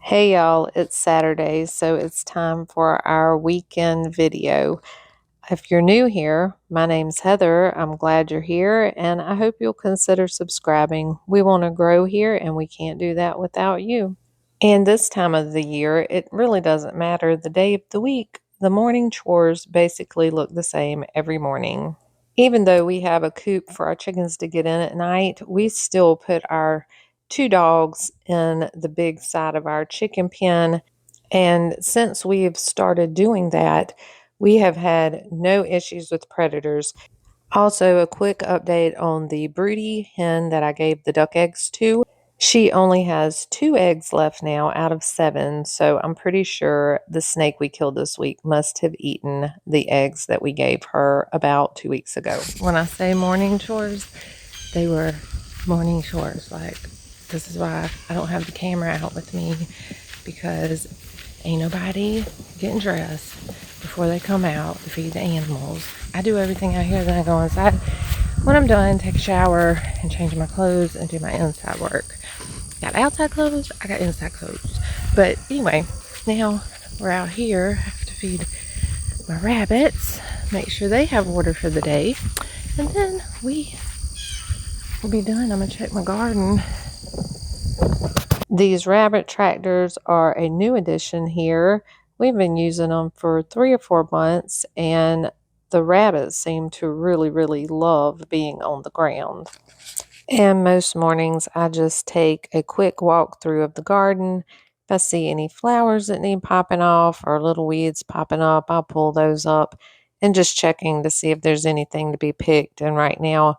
Hey y'all, it's Saturday, so it's time for our weekend video. If you're new here, my name's Heather. I'm glad you're here, and I hope you'll consider subscribing. We want to grow here, and we can't do that without you. And this time of the year, it really doesn't matter the day of the week. The morning chores basically look the same every morning. Even though we have a coop for our chickens to get in at night, we still put our two dogs in the big side of our chicken pen. And since we have started doing that, we have had no issues with predators. Also, a quick update on the broody hen that I gave the duck eggs to. She only has 2 eggs left now out of 7, so I'm pretty sure the snake we killed this week must have eaten the eggs that we gave her about 2 weeks ago. When I say morning chores, they were morning chores. Like, this is why I don't have the camera out with me, because ain't nobody getting dressed before they come out to feed the animals. I do everything out here, then I go inside. When I'm done, take a shower and change my clothes and do my inside work. Got outside clothes, I got inside clothes. But anyway, now we're out here. I have to feed my rabbits, make sure they have water for the day, and then we will be done. I'm gonna check my garden. These rabbit tractors are a new addition here. We've been using them for 3 or 4 months, and the rabbits seem to really love being on the ground. And most mornings, I just take a quick walk through of the garden. If I see any flowers that need popping off or little weeds popping up, I'll pull those up and just checking to see if there's anything to be picked. And right now,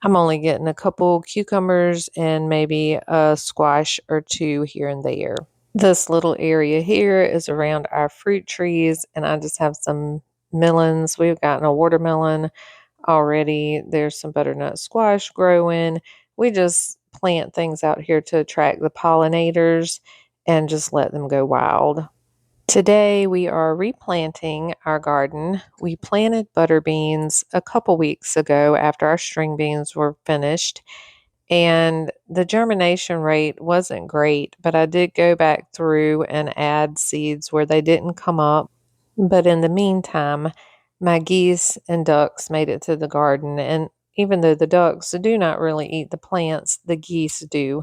I'm only getting a couple cucumbers and maybe a squash or 2 here and there. This little area here is around our fruit trees, and I just have some melons. We've gotten a watermelon already. There's some butternut squash growing. We just plant things out here to attract the pollinators and just let them go wild. Today we are replanting our garden. We planted butter beans a couple weeks ago after our string beans were finished, and the germination rate wasn't great, but I did go back through and add seeds where they didn't come up. But in the meantime, my geese and ducks made it to the garden, and even though the ducks do not really eat the plants, the geese do,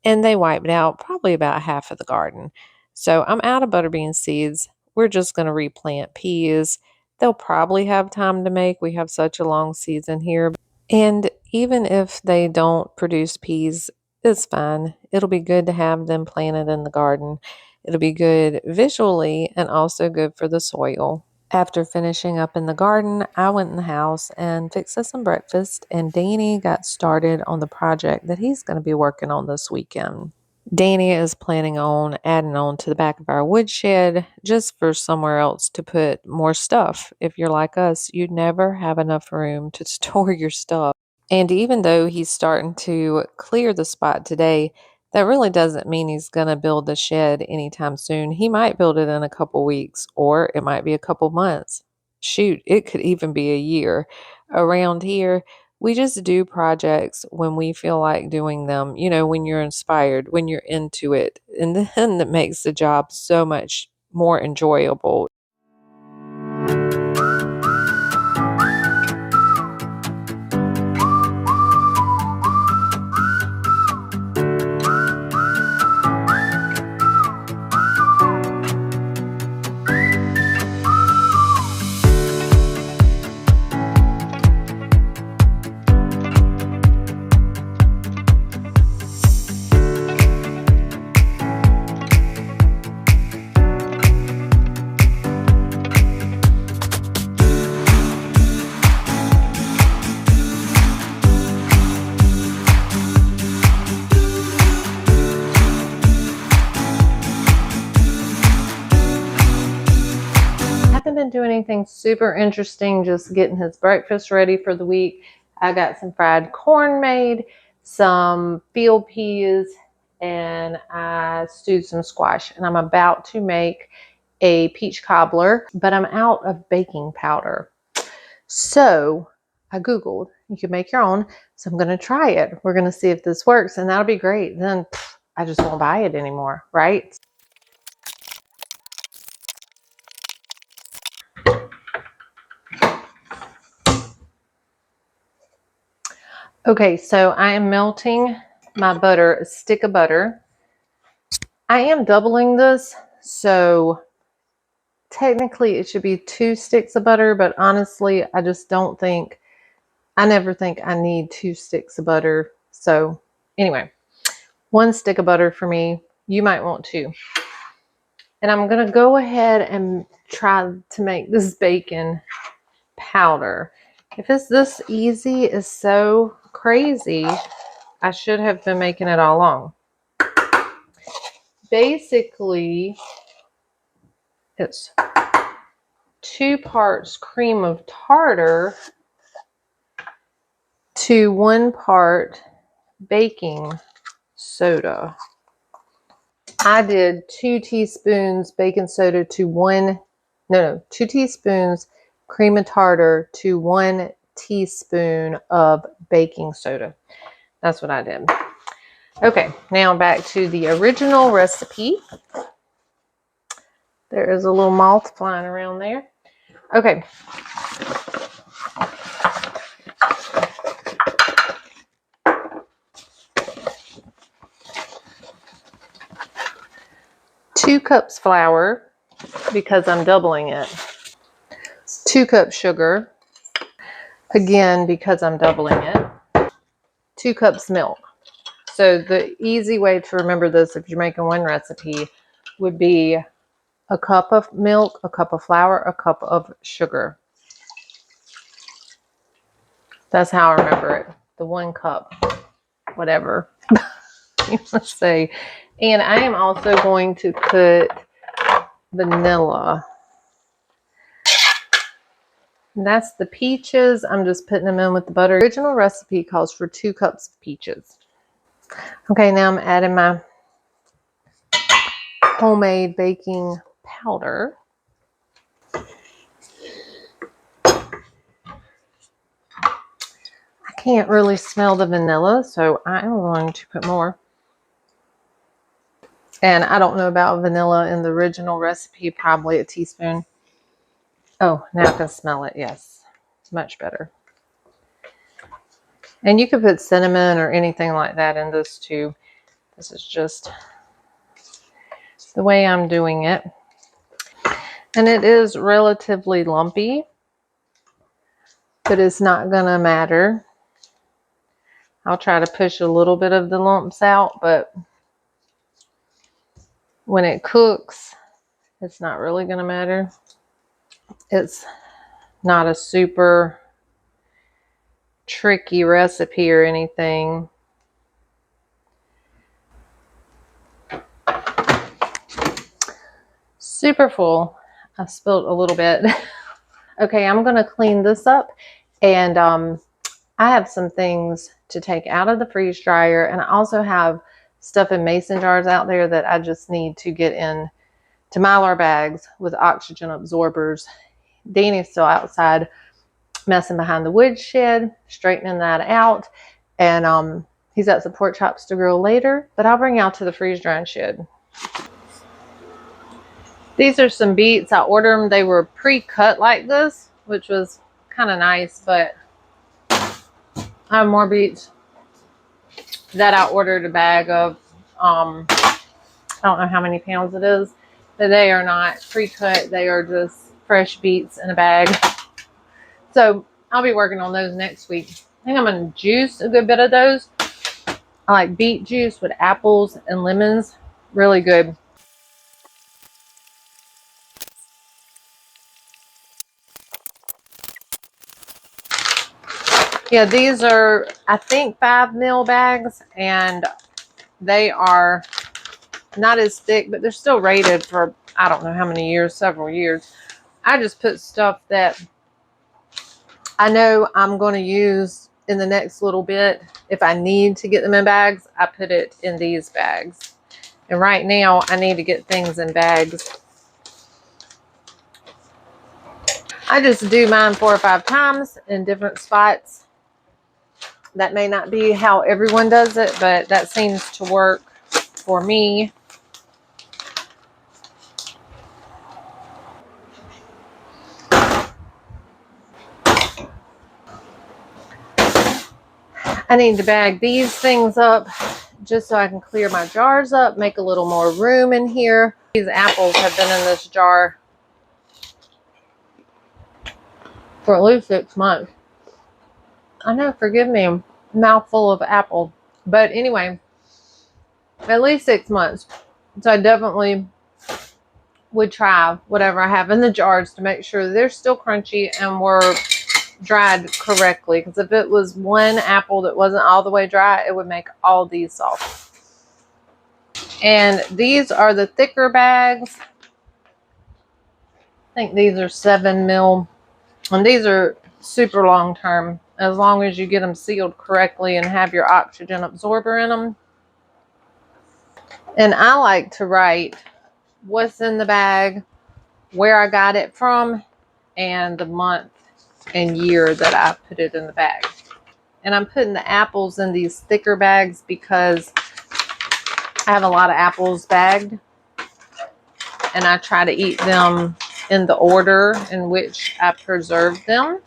and they wiped out probably about half of the garden. So I'm out of butterbean seeds. We're just going to replant peas. They'll probably have time to make. We have such a long season here. And even if they don't produce peas, it's fine. It'll be good to have them planted in the garden. It'll be good visually and also good for the soil. After finishing up in the garden, I went in the house and fixed us some breakfast, and Danny got started on the project that he's going to be working on this weekend. Danny is planning on adding on to the back of our woodshed just for somewhere else to put more stuff. If you're like us, you'd never have enough room to store your stuff. And even though he's starting to clear the spot today, that really doesn't mean he's going to build the shed anytime soon. He might build it in a couple weeks, or it might be a couple months. Shoot, it could even be a year. Around here, we just do projects when we feel like doing them, when you're inspired, when you're into it. And then that makes the job so much more enjoyable. Haven't been doing anything super interesting, just getting his breakfast ready for the week. I got some fried corn made, some field peas, and I stewed some squash. And I'm about to make a peach cobbler, but I'm out of baking powder. So I Googled, you can make your own. So I'm going to try it. We're going to see if this works, and that'll be great. Then I just won't buy it anymore, right? Okay, so I am melting my butter, a stick of butter. I am doubling this, so technically it should be 2 sticks of butter, but honestly, I never think I need 2 sticks of butter. So anyway, 1 stick of butter for me. You might want 2. And I'm going to go ahead and try to make this bacon powder. If it's this easy, it's so crazy. I should have been making it all along. Basically, it's 2 parts cream of tartar to 1 part baking soda. I did 2 teaspoons baking soda to 2 teaspoons cream of tartar to 1 teaspoon of baking soda. That's what I did. Okay, now back to the original recipe. There is a little moth flying around there. Okay. Two cups flour, because I'm doubling it. 2 cups sugar, again, because I'm doubling it. 2 cups milk. So the easy way to remember this, if you're making one recipe, would be a cup of milk, a cup of flour, a cup of sugar. That's how I remember it. The 1 cup, whatever. Let's say. And I am also going to put vanilla. And that's the peaches. I'm just putting them in with the butter. The original recipe calls for 2 cups of peaches. Okay, now I'm adding my homemade baking powder. I can't really smell the vanilla, so I'm going to put more. And I don't know about vanilla in the original recipe, probably a teaspoon. Oh, now I can smell it. Yes, much better. And you could put cinnamon or anything like that in this too. This is just the way I'm doing it. And it is relatively lumpy, but it's not going to matter. I'll try to push a little bit of the lumps out, but when it cooks, it's not really going to matter. It's not a super tricky recipe or anything. Super full. I spilled a little bit. Okay, I'm going to clean this up, and I have some things to take out of the freeze dryer, and I also have stuff in mason jars out there that I just need to get in to Mylar bags with oxygen absorbers. Danny's still outside messing behind the woodshed, straightening that out, and he's got some pork chops to grill later, but I'll bring out to the freeze drying shed. These are some beets. I ordered them. They were pre-cut like this, which was kind of nice, but I have more beets that I ordered a bag of. I don't know how many pounds it is, but they are not pre-cut. They are just fresh beets in a bag. So I'll be working on those next week. I think I'm going to juice a good bit of those. I like beet juice with apples and lemons. Really good. Yeah, these are, I think, 5 ml bags, and they are not as thick, but they're still rated for, I don't know how many years, several years. I just put stuff that I know I'm going to use in the next little bit. If I need to get them in bags, I put it in these bags. And right now, I need to get things in bags. I just do mine 4 or 5 times in different spots. That may not be how everyone does it, but that seems to work for me. I need to bag these things up just so I can clear my jars up, make a little more room in here. These apples have been in this jar for at least 6 months. I know, forgive me, a mouthful of apple. But anyway, at least 6 months. So I definitely would try whatever I have in the jars to make sure they're still crunchy and were dried correctly. Because if it was one apple that wasn't all the way dry, it would make all these soft. And these are the thicker bags. I think these are 7 mil. And these are super long term, as long as you get them sealed correctly and have your oxygen absorber in them. And I like to write what's in the bag, where I got it from, and the month and year that I put it in the bag. And I'm putting the apples in these thicker bags because I have a lot of apples bagged, and I try to eat them in the order in which I preserved them.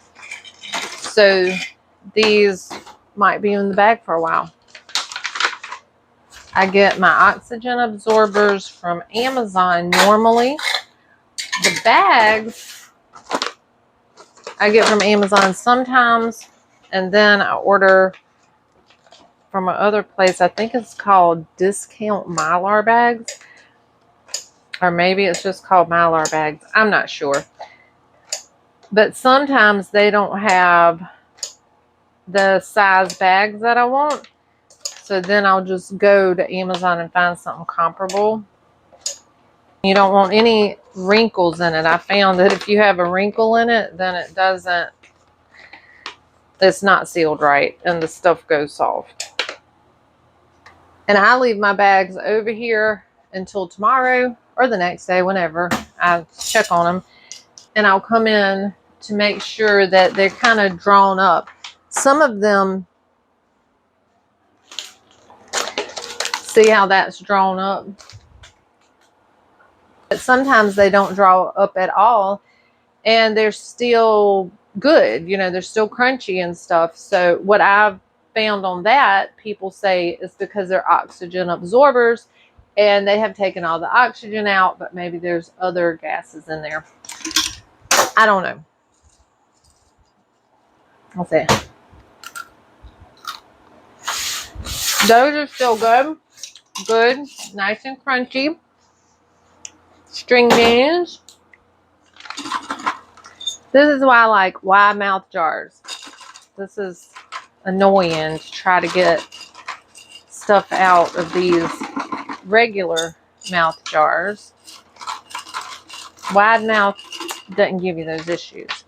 So these might be in the bag for a while. I get my oxygen absorbers from Amazon normally. The bags I get from Amazon sometimes, and then I order from another place. I think it's called Discount Mylar Bags, or maybe it's just called Mylar Bags. I'm not sure. But sometimes they don't have the size bags that I want. So then I'll just go to Amazon and find something comparable. You don't want any wrinkles in it. I found that if you have a wrinkle in it, then it's not sealed right and the stuff goes soft. And I leave my bags over here until tomorrow or the next day, whenever I check on them. And I'll come in to make sure that they're kind of drawn up. Some of them, see how that's drawn up? But sometimes they don't draw up at all and they're still good. You know, they're still crunchy and stuff. So what I've found on that, people say is because they're oxygen absorbers and they have taken all the oxygen out, but maybe there's other gases in there. I don't know. I'll see. Those are still good. Good, nice and crunchy. String beans. This is why I like wide mouth jars. This is annoying to try to get stuff out of these regular mouth jars. Wide mouth doesn't give you those issues.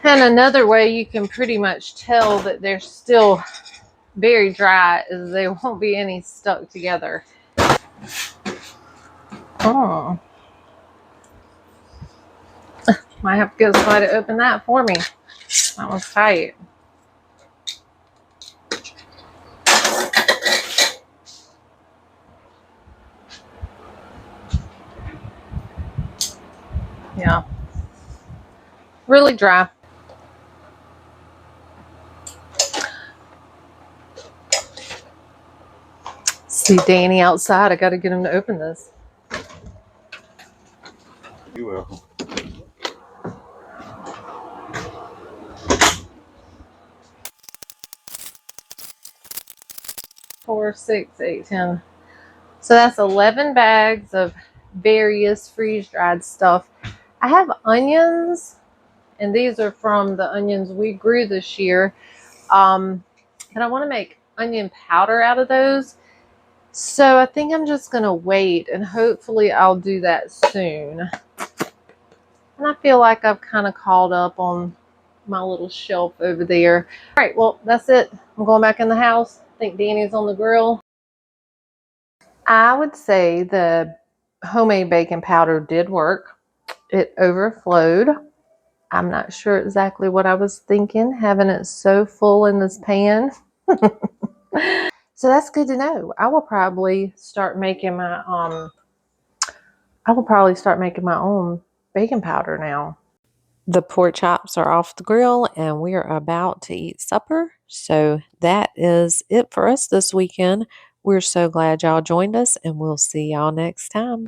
And another way you can pretty much tell that they're still very dry is there won't be any stuck together. Oh. Might have to get somebody to open that for me. That was tight. Yeah. Really dry. See Danny outside. I got to get him to open this. You're welcome. 4, 6, 8, 10. So that's 11 bags of various freeze-dried stuff. I have onions, and these are from the onions we grew this year. And I want to make onion powder out of those. So I think I'm just going to wait, and hopefully I'll do that soon. And I feel like I've kind of caught up on my little shelf over there. All right, well, that's it. I'm going back in the house. I think Danny's on the grill. I would say the homemade baking powder did work. It overflowed. I'm not sure exactly what I was thinking, having it so full in this pan. So that's good to know. I will probably start making my own baking powder now. The pork chops are off the grill and we are about to eat supper. So that is it for us this weekend. We're so glad y'all joined us and we'll see y'all next time.